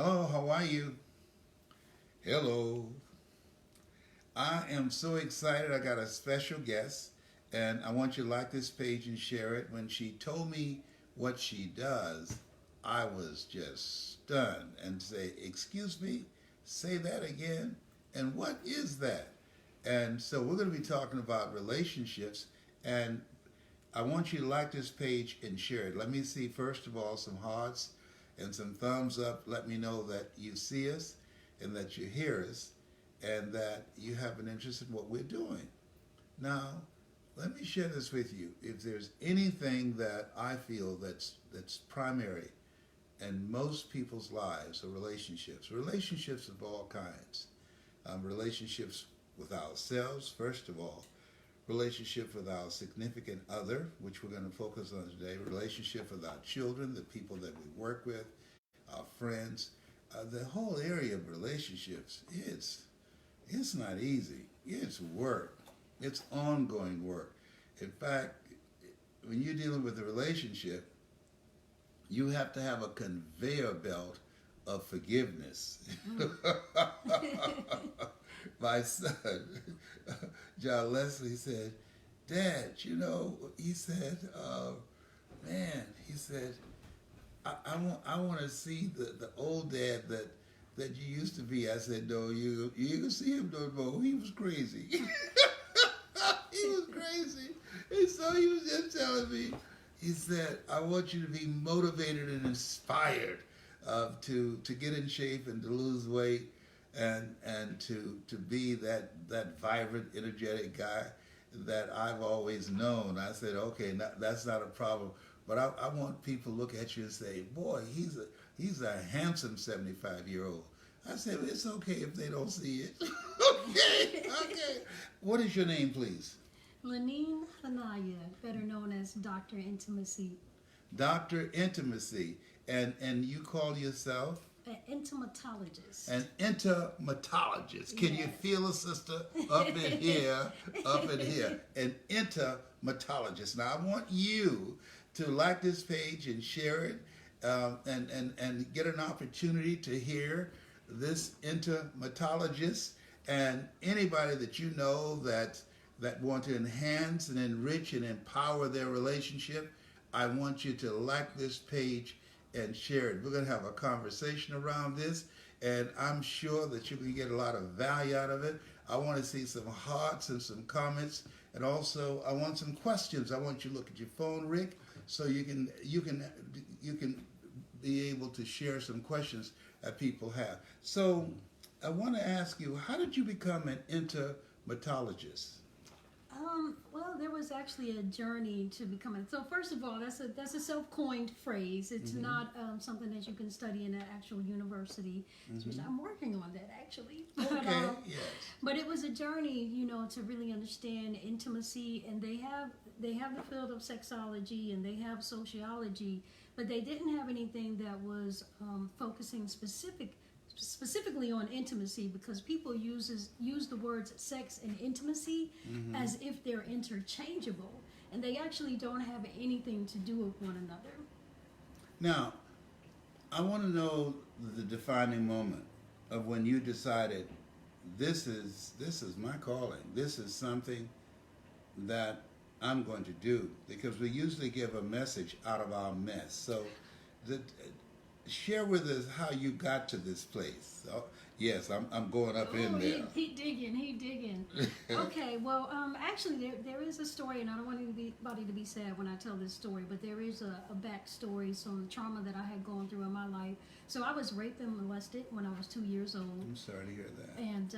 Hello, how are you? Hello. I am so excited. I got a special guest, and I want you to like this page and share it. When she told me what she does, I was just stunned and say, "Excuse me, say that again." And what is that? And so we're going to be talking about relationships, and I want you to like this page and share it. Let me see, first of all, some hearts and some thumbs up. Let me know that you see us and that you hear us and that you have an interest in what we're doing. Now, let me share this with you. If there's anything that I feel that's primary in most people's lives are relationships of all kinds, relationships with ourselves, first of all, relationship with our significant other, which we're going to focus on today, relationship with our children, the people that we work with, our friends, the whole area of relationships. It's not easy. It's work. It's ongoing work. In fact, when you're dealing with a relationship, you have to have a conveyor belt of forgiveness. My son, John Leslie, said, "Dad, he said, man, he said, I want to see the old dad that you used to be." I said, "No, you can see him no more. He was crazy." He was crazy. And so he was just telling me, he said, "I want you to be motivated and inspired to get in shape and to lose weight and to be that vibrant, energetic guy that I've always known." I said, "Okay, that's not a problem. But I want people to look at you and say, boy, he's a handsome 75-year-old." I said, "Well, it's okay if they don't see it." Okay. What is your name, please? Lanine Hanaya, better known as Dr. Intimacy. Dr. Intimacy. And you call yourself? An intimatologist. An intimatologist. Can you Yes. feel a sister up in here, up in here? An intimatologist. Now, I want you to like this page and share it and get an opportunity to hear this entomologist and anybody that you know that want to enhance and enrich and empower their relationship. I want you to like this page and share it. We're going to have a conversation around this, and I'm sure that you can get a lot of value out of it. I want to see some hearts and some comments, and also I want some questions. I want you to look at your phone, Rick, so you can be able to share some questions that people have. So I want to ask you, how did you become an entomologist? Well, there was actually a journey to becoming. So first of all, that's a self-coined phrase. It's not something that you can study in an actual university. Mm-hmm. I'm working on that actually. Okay. Yes. But it was a journey, to really understand intimacy, and they have the field of sexology and they have sociology, but they didn't have anything that was focusing specifically on intimacy, because people use the words sex and intimacy as if they're interchangeable, and they actually don't have anything to do with one another. Now, I want to know the defining moment of when you decided this is my calling. This is something that I'm going to do, because we usually give a message out of our mess. So the share with us how you got to this place. Oh, yes, I'm going up in there. He digging. Okay, well, actually, there is a story, and I don't want anybody to be sad when I tell this story, but there is a backstory, some trauma that I had gone through in my life. So I was raped and molested when I was 2 years old. I'm sorry to hear that. And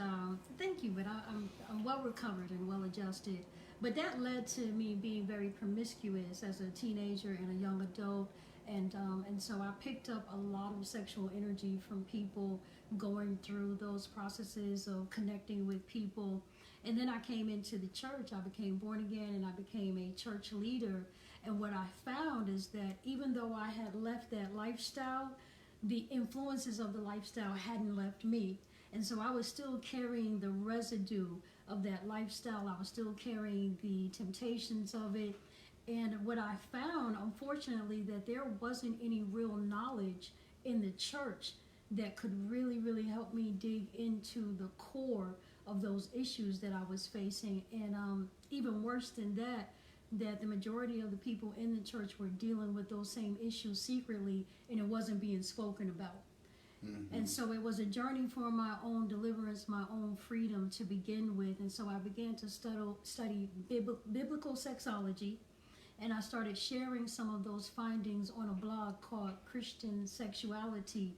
thank you, but I'm well recovered and well adjusted. But that led to me being very promiscuous as a teenager and a young adult. And so I picked up a lot of sexual energy from people going through those processes of connecting with people. And then I came into the church. I became born again, and I became a church leader. And what I found is that even though I had left that lifestyle, the influences of the lifestyle hadn't left me. And so I was still carrying the residue of that lifestyle. I was still carrying the temptations of it. And what I found, unfortunately, that there wasn't any real knowledge in the church that could really, really help me dig into the core of those issues that I was facing. And even worse than that, that the majority of the people in the church were dealing with those same issues secretly, and it wasn't being spoken about. Mm-hmm. And so it was a journey for my own deliverance, my own freedom to begin with. And so I began to study biblical sexology, and I started sharing some of those findings on a blog called Christian Sexuality.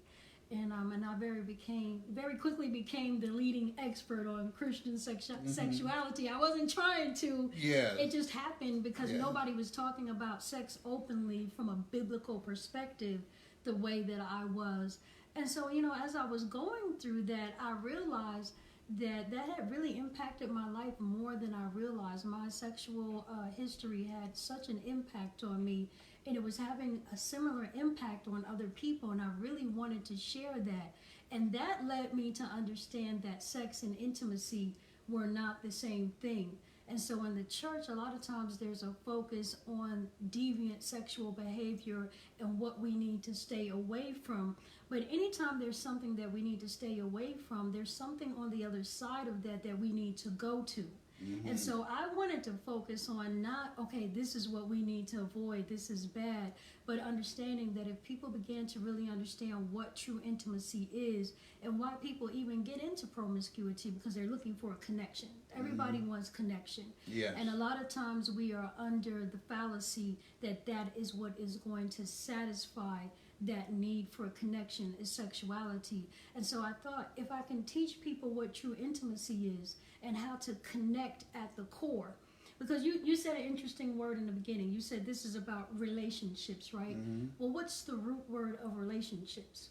And I very quickly became the leading expert on Christian sexuality. I wasn't trying to. Yeah. It just happened because nobody was talking about sex openly from a biblical perspective the way that I was. And so, as I was going through that, I realized that had really impacted my life more than I realized. My sexual history had such an impact on me, and it was having a similar impact on other people, and I really wanted to share that. And that led me to understand that sex and intimacy were not the same thing. And so in the church, a lot of times there's a focus on deviant sexual behavior and what we need to stay away from. But anytime there's something that we need to stay away from, there's something on the other side of that we need to go to. Mm-hmm. And so I wanted to focus on not, okay, this is what we need to avoid, this is bad, but understanding that if people began to really understand what true intimacy is and why people even get into promiscuity, because they're looking for a connection. Everybody wants connection. Yes. And a lot of times we are under the fallacy that is what is going to satisfy that need for a connection is sexuality. And so I thought, if I can teach people what true intimacy is and how to connect at the core, because you said an interesting word in the beginning. You said this is about relationships, right? Mm-hmm. Well, what's the root word of relationships?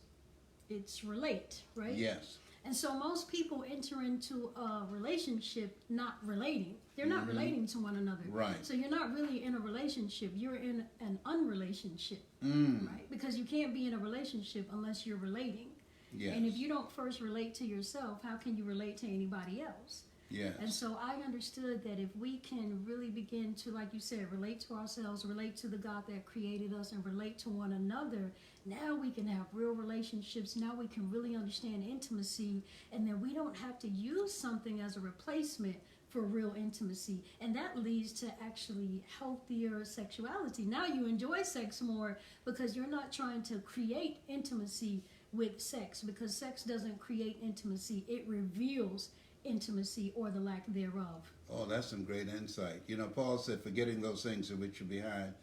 It's relate, right? Yes. And so most people enter into a relationship not relating. They're not relating to one another. Right. So you're not really in a relationship. You're in an unrelationship, right? Because you can't be in a relationship unless you're relating. Yes. And if you don't first relate to yourself, how can you relate to anybody else? Yes. And so I understood that if we can really begin to, like you said, relate to ourselves, relate to the God that created us, and relate to one another, now we can have real relationships. Now we can really understand intimacy, and then we don't have to use something as a replacement for real intimacy. And that leads to actually healthier sexuality. Now you enjoy sex more because you're not trying to create intimacy with sex, because sex doesn't create intimacy. It reveals intimacy or the lack thereof. Oh, that's some great insight. Paul said, forgetting those things which are behind,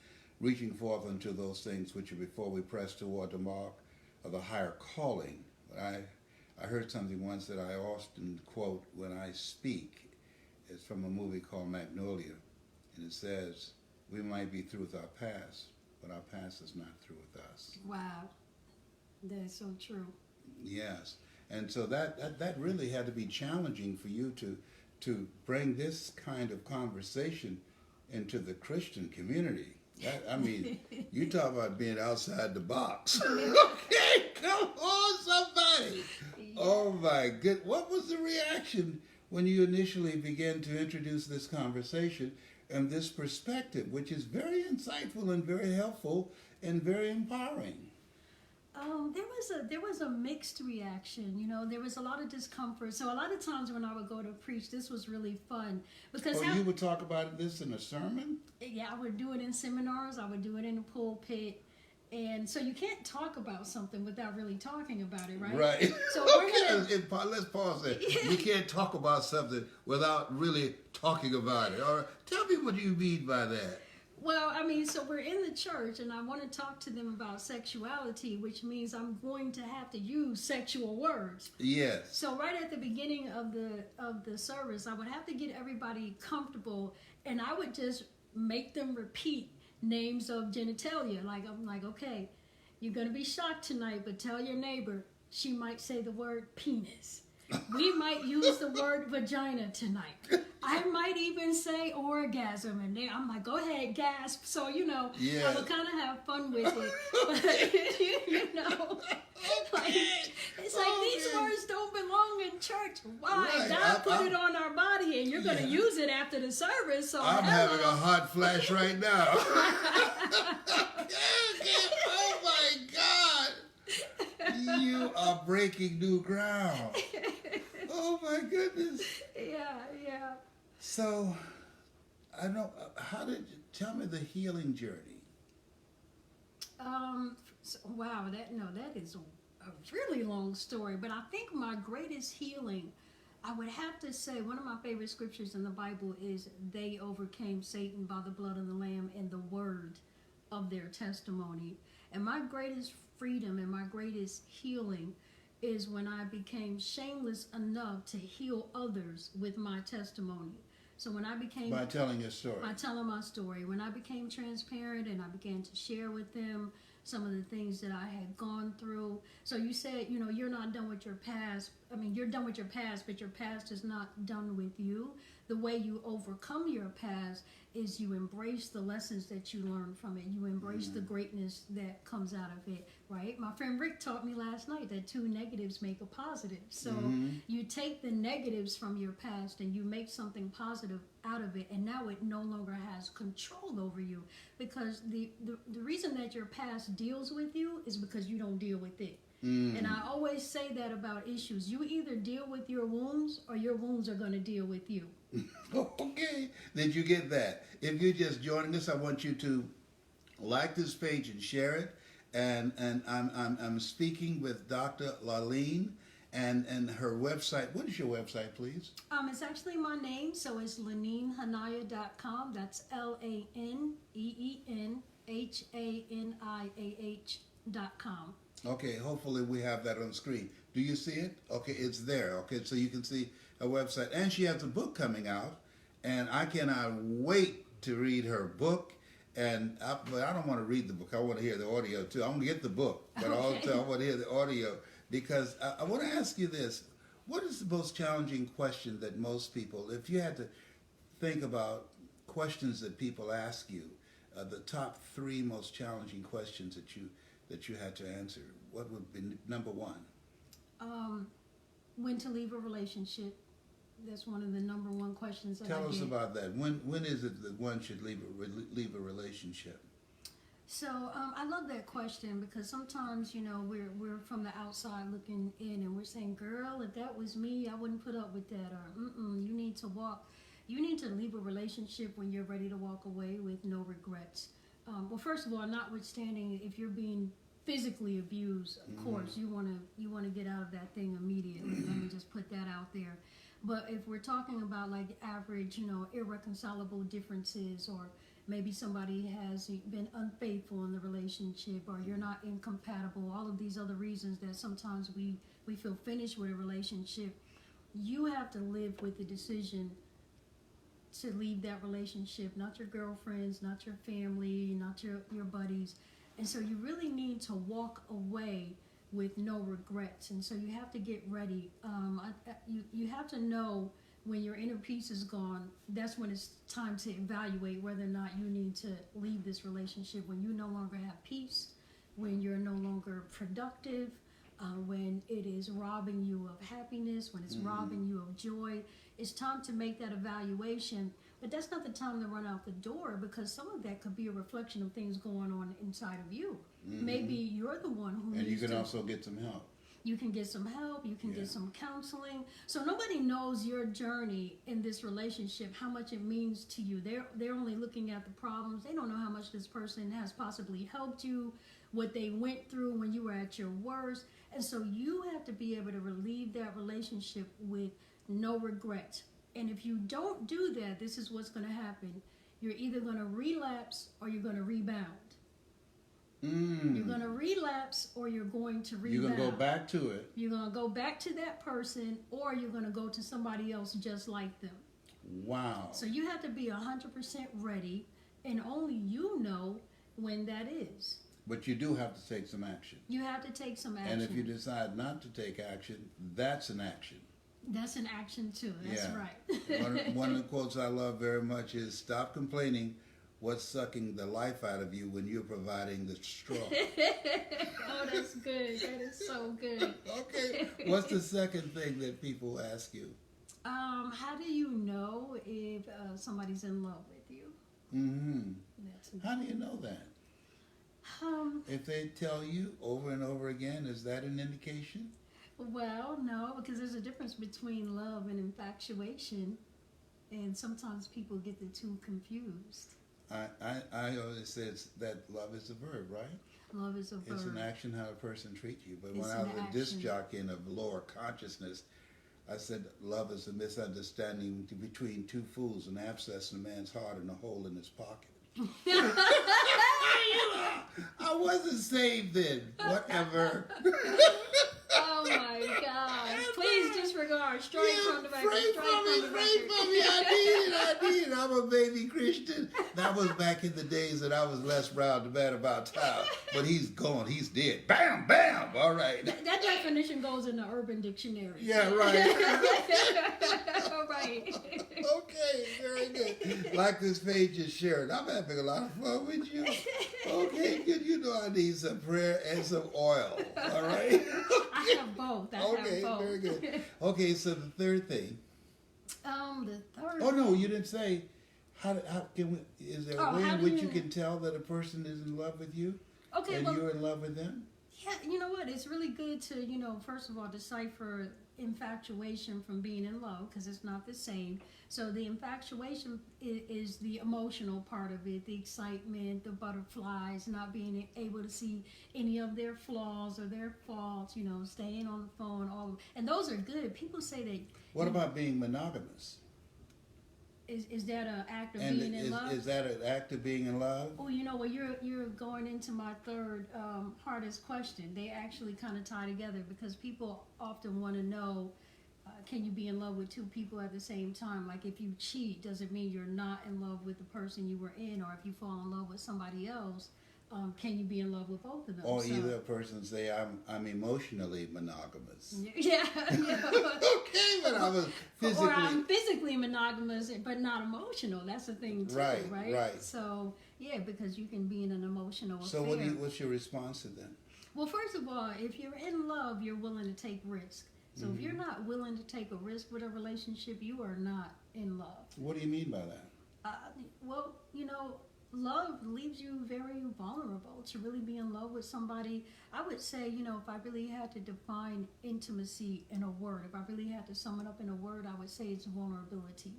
reaching forth unto those things which are before, we press toward the mark of the higher calling. I heard something once that I often quote when I speak. It's from a movie called Magnolia, and it says, we might be through with our past, but our past is not through with us. Wow. That's so true. Yes. And so that really had to be challenging for you to bring this kind of conversation into the Christian community. You talk about being outside the box. Okay, come on, somebody. Yeah. Oh my good. What was the reaction when you initially began to introduce this conversation and this perspective, which is very insightful and very helpful and very empowering? There was a mixed reaction. There was a lot of discomfort. So a lot of times when I would go to preach, this was really fun because you would talk about this in a sermon? Yeah, I would do it in seminars. I would do it in the pulpit. And so you can't talk about something without really talking about it, right? Right. So let's pause there. You can't talk about something without really talking about it. All right. Tell me what you mean by that. Well, so we're in the church, and I want to talk to them about sexuality, which means I'm going to have to use sexual words. Yes. So right at the beginning of the service, I would have to get everybody comfortable, and I would just make them repeat names of genitalia. I'm like, okay, you're going to be shocked tonight, but tell your neighbor, she might say the word penis. We might use the word vagina tonight. I might even say orgasm, and I'm like, go ahead, gasp. So, I would kind of have fun with it. But, it's like these words don't belong in church. Why? Right. God put it on our body, and you're going to use it after the service. So I'm having a hot flash right now. Oh, my God. You are breaking new ground. Oh my goodness. Yeah, yeah. So, I know. How did you tell me the healing journey? Wow, that is a really long story. But I think my greatest healing, I would have to say, one of my favorite scriptures in the Bible is they overcame Satan by the blood of the Lamb and the word of their testimony. And my greatest freedom and my greatest healing is when I became shameless enough to heal others with my testimony. So when I became By telling your story. by telling my story, when I became transparent and I began to share with them some of the things that I had gone through. So you said, you're not done with your past. I mean, you're done with your past, but your past is not done with you. The way you overcome your past is you embrace the lessons that you learned from it. You embrace the greatness that comes out of it, right? My friend Rick taught me last night that 2 negatives make a positive. So you take the negatives from your past and you make something positive out of it, and now it no longer has control over you, because the reason that your past deals with you is because you don't deal with it. And I always say that about issues. You either deal with your wounds or your wounds are going to deal with you. Okay, did you get that? If you're just joining us, I want you to like this page and share it. And I'm speaking with Dr. Laleen and her website. What is your website, please? It's actually my name, so it's laneenhanaya.com. That's LANEENHANIAH.com. Okay, hopefully we have that on the screen. Do you see it? Okay, it's there. Okay, so you can see her website. And she has a book coming out, and I cannot wait to read her book. But I don't want to read the book. I want to hear the audio too. I'm going to get the book, but also I want to hear the audio, because I want to ask you this. What is the most challenging question that most people, if you had to think about questions that people ask you, the top 3 most challenging questions that you had to answer, what would be number 1? When to leave a relationship. That's one of the number 1 questions that I get. Tell us about that. When is it that one should leave a relationship? So I love that question, because sometimes we're from the outside looking in and we're saying, girl, if that was me, I wouldn't put up with that, or you need to leave a relationship when you're ready to walk away with no regrets. Well, first of all, notwithstanding if you're being physically abused, of course you want to get out of that thing immediately. Let me just put that out there. But if we're talking about like average, irreconcilable differences, or maybe somebody has been unfaithful in the relationship, or you're not incompatible, all of these other reasons that sometimes we feel finished with a relationship, you have to live with the decision to leave that relationship, not your girlfriends, not your family, not your buddies. And so you really need to walk away with no regrets. And so you have to get ready. You have to know when your inner peace is gone, that's when it's time to evaluate whether or not you need to leave this relationship. When you no longer have peace, when you're no longer productive, when it is robbing you of happiness, when it's robbing you of joy, it's time to make that evaluation. But that's not the time to run out the door, because some of that could be a reflection of things going on inside of you. Maybe you're the one who and needs you can to, also get some help. You can get some help, you can get some counseling. So nobody knows your journey in this relationship, how much it means to you. They're only looking at the problems. They don't know how much this person has possibly helped you, what they went through when you were at your worst. And so you have to be able to relieve that relationship with no regret. And if you don't do that, this is what's going to happen. You're either going to relapse or you're going to rebound. You're going to relapse or you're going to rebound. You're going to go back to it. You're going to go back to that person, or you're going to go to somebody else just like them. Wow. So you have to be 100% ready, and only you know when that is. But you do have to take some action. You have to take some action. And if you decide not to take action, that's an action. That's an action too. That's right. One of the quotes I love very much is, stop complaining what's sucking the life out of you when you're providing the straw. Oh, that's good. That is so good. Okay. What's the second thing that people ask you? How do you know if somebody's in love with you? How do you know that? If they tell you over and over again, is that an indication? Well, no, because there's a difference between love and infatuation, and sometimes people get the two confused. I always say that love is a verb, right? Love is a verb. It's an action how a person treats you. But It's when I was an a disc action. jockey of lower consciousness, I said love is a misunderstanding between two fools, an abscess in a man's heart and a hole in his pocket. I wasn't saved then. Whatever. Oh my gosh! Please disregard. Straight from the record. Straight from me. I need it. I'm a baby Christian. That was back in the days that I was Les Brown, the man about town. But he's gone. He's dead. Bam, bam. All right. That definition goes in the Urban Dictionary. Yeah, right. All right. Okay, very good. Like this page is shared. I'm having a lot of fun with you. Okay, good. You know I need some prayer and some oil. All right? I have both. Okay, have both. very good. Okay, so the third thing. The third. Oh no, you didn't say. How can we? Is there a way how in do which you- you can tell that a person is in love with you, Okay, and well, you're in love with them? yeah, you know what? It's really good to, first of all, decipher infatuation from being in love, because it's not the same. So the infatuation is the emotional part of it, the excitement, the butterflies, not being able to see any of their flaws or their faults, staying on the phone, and those are good. People say that. What about being monogamous? Is that an act of And being in love? is that an act of being in love? Oh, you're going into my third hardest question. They actually kind of tie together, because people often want to know, can you be in love with two people at the same time? Like, if you cheat, does it mean you're not in love with the person you were in? Or if you fall in love with somebody else, can you be in love with both of them? Or either a person say I'm emotionally monogamous. Yeah. Okay, but I was physically. Or I'm physically monogamous, but not emotional. That's the thing too, Right, right? right. So yeah, because you can be in an emotional So affair. what's your response to them? Well, first of all, if you're in love, you're willing to take risk. So if you're not willing to take a risk with a relationship, you are not in love. What do you mean by that? Well, love leaves you very vulnerable. To really be in love with somebody, I would say, if I really had to define intimacy in a word, if I really had to sum it up in a word, I would say it's vulnerability.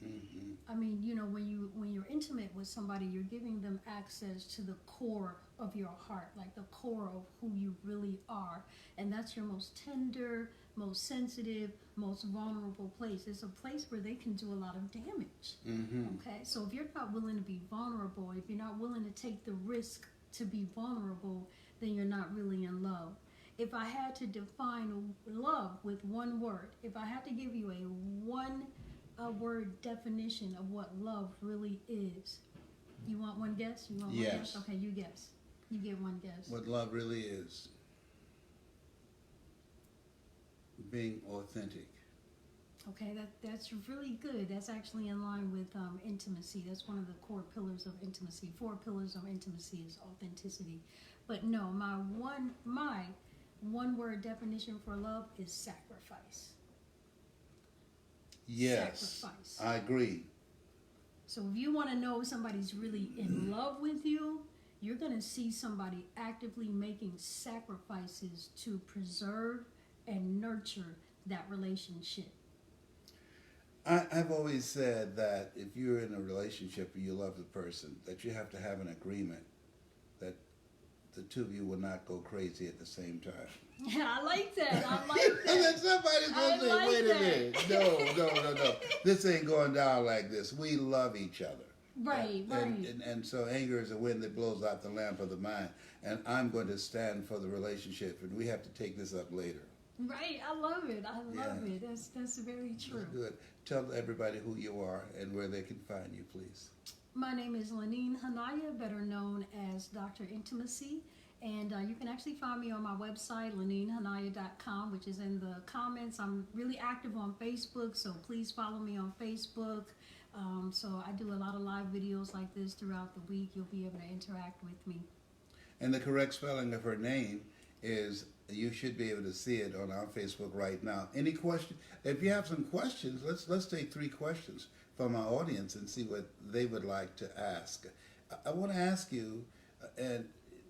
Mm-hmm. I mean, when you're intimate with somebody, you're giving them access to the core of your heart, like the core of who you really are. And that's your most tender, most sensitive, most vulnerable place. It's a place where they can do a lot of damage. Mm-hmm. Okay? So if you're not willing to be vulnerable, if you're not willing to take the risk to be vulnerable, then you're not really in love. If I had to define love with one word, if I had to give you a word definition of what love really is. You want one guess? You want one Yes. guess? Okay, you guess. You get one guess. What love really is. Being authentic. Okay, that's really good. That's actually in line with intimacy. That's one of the core pillars of intimacy. 4 pillars of intimacy is authenticity. But no, my one word definition for love is sacrifice. Yes, Sacrifice. I agree. So if you want to know if somebody's really in love with you, you're going to see somebody actively making sacrifices to preserve and nurture that relationship. I've always said that if you're in a relationship and you love the person, that you have to have an agreement that the two of you will not go crazy at the same time. Yeah, I like that. I like And then that. somebody's going I to say, like wait that. a minute. No. This ain't going down like this. We love each other. Right, right. And so anger is a wind that blows out the lamp of the mind. And I'm going to stand for the relationship, and we have to take this up later. Right, I love it. I love Yeah. it. That's very true. That's good. Tell everybody who you are and where they can find you, please. My name is Lanine Hanaya, better known as Dr. Intimacy. And you can actually find me on my website, laninehanaya.com, which is in the comments. I'm really active on Facebook, so please follow me on Facebook. So I do a lot of live videos like this throughout the week. You'll be able to interact with me. And the correct spelling of her name is, you should be able to see it on our Facebook right now. Any question? If you have some questions, let's take 3 questions from our audience and see what they would like to ask. I want to ask you, and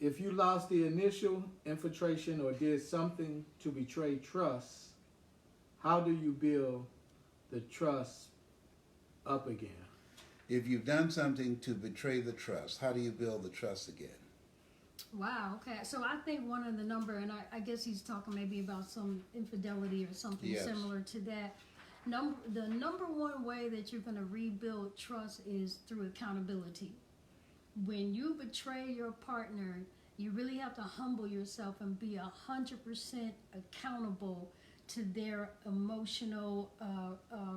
if you lost the initial infiltration or did something to betray trust, how do you build the trust up again? If you've done something to betray the trust, how do you build the trust again? Wow. Okay. So I think one of the number, and I guess he's talking maybe about some infidelity or something Yes. similar to that. The number one way that you're going to rebuild trust is through accountability. When you betray your partner, you really have to humble yourself and be 100% accountable to their emotional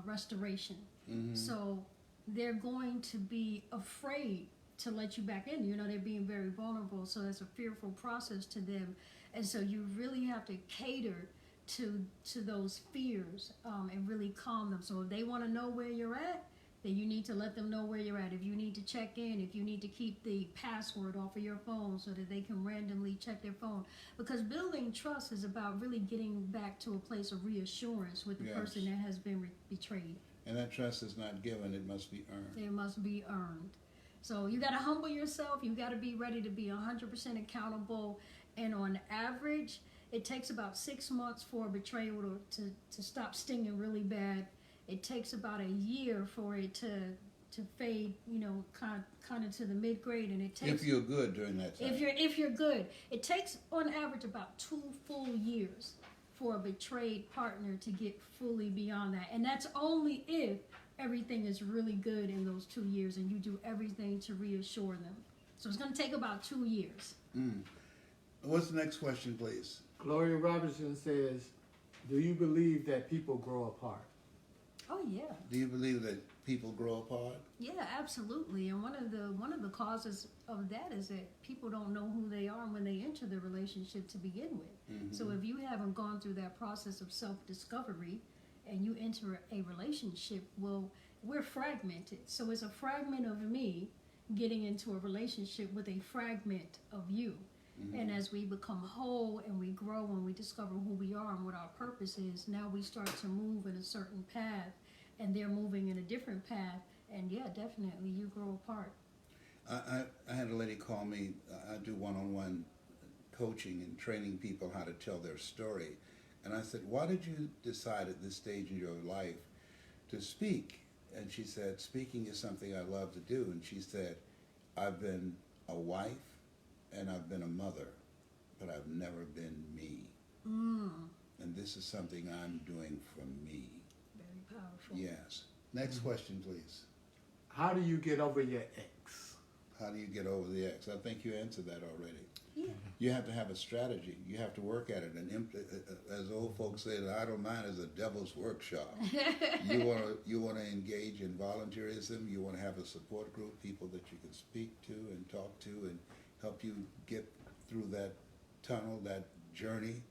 restoration. Mm-hmm. So they're going to be afraid to let you back in. You know, they're being very vulnerable, so it's a fearful process to them. And so you really have to cater to those fears and really calm them. So if they want to know where you're at, then you need to let them know where you're at. If you need to check in, if you need to keep the password off of your phone so that they can randomly check their phone. Because building trust is about really getting back to a place of reassurance with the Yes. person that has been betrayed. And that trust is not given, it must be earned. It must be earned. So you got to humble yourself. You got to be ready to be 100% accountable. And on average, it takes about 6 months for a betrayal to stop stinging really bad. It takes about a year for it to fade, you know, kind of to the mid grade, and it takes If you're good during that time. if you're good, it takes on average about 2 full years for a betrayed partner to get fully beyond that, and that's only if everything is really good in those 2 years and you do everything to reassure them. So it's going to take about 2 years. What's the next question, please? Gloria Robertson says, do you believe that people grow apart? Oh yeah. Do you believe that people grow apart? Yeah, absolutely. And one of the causes of that is that people don't know who they are when they enter the relationship to begin with. Mm-hmm. So if you haven't gone through that process of self-discovery and you enter a relationship, well, we're fragmented. So it's a fragment of me getting into a relationship with a fragment of you. Mm-hmm. And as we become whole and we grow and we discover who we are and what our purpose is, now we start to move in a certain path and they're moving in a different path. And yeah, definitely you grow apart. I had a lady call me. I do one-on-one coaching and training people how to tell their story. And I said, why did you decide at this stage in your life to speak? And she said, speaking is something I love to do. And she said, I've been a wife and I've been a mother, but I've never been me. And this is something I'm doing for me. Very powerful. Yes. Next question, please. How do you get over your ex? How do you get over the ex? I think you answered that already. Yeah. You have to have a strategy. You have to work at it. And as old folks say, the idle mind is a devil's workshop. You want to engage in volunteerism. You want to have a support group, people that you can speak to and talk to and help you get through that tunnel, that journey,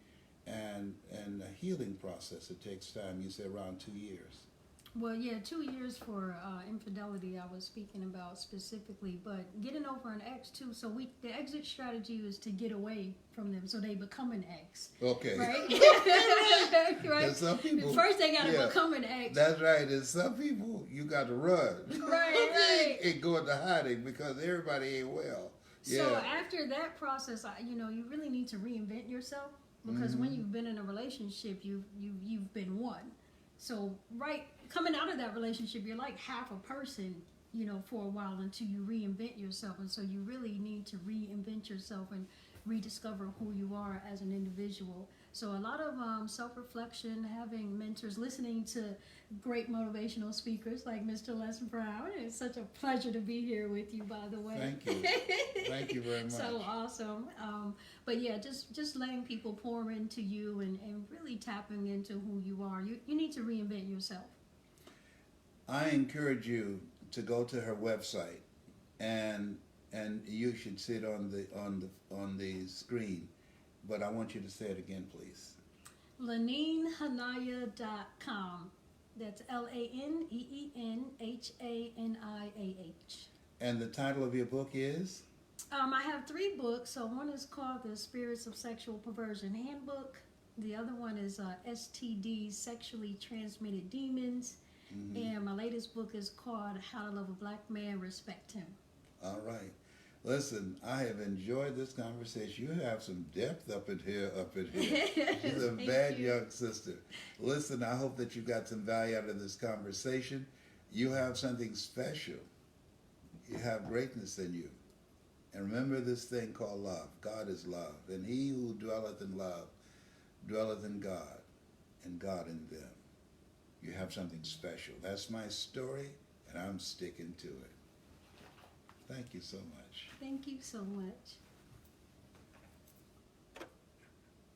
and a healing process. It takes time. You say around 2 years. Well, yeah, 2 years for infidelity I was speaking about specifically, but getting over an ex too. So the exit strategy is to get away from them so they become an ex. Okay. Right? Right? And some people, First they got to become an ex. That's right. And some people, you got to run. Right. And go into hiding because everybody ain't well. So Yeah. after that process, you really need to reinvent yourself because when you've been in a relationship, you've been one. So coming out of that relationship, you're like half a person, for a while until you reinvent yourself. And so you really need to reinvent yourself and rediscover who you are as an individual. So a lot of self-reflection, having mentors, listening to great motivational speakers like Mr. Les Brown. It's such a pleasure to be here with you, by the way. Thank you. Thank you very much. So awesome. But yeah, just letting people pour into you and really tapping into who you are. You need to reinvent yourself. I encourage you to go to her website, and you should see it on the screen. But I want you to say it again, please. LaneneHaniah.com. That's LANEENHANIAH. And the title of your book is? I have 3 books. So one is called The Spirits of Sexual Perversion Handbook. The other one is STD, Sexually Transmitted Demons. And my latest book is called How to Love a Black Man, Respect Him. All right. Listen, I have enjoyed this conversation. You have some depth up in here, up in here. She's a Thank bad you. young sister. Listen, I hope that you got some value out of this conversation. You have something special. You have greatness in you. And remember this thing called love. God is love. And he who dwelleth in love dwelleth in God, and God in them. You have something special. That's my story, and I'm sticking to it. Thank you so much. Thank you so much.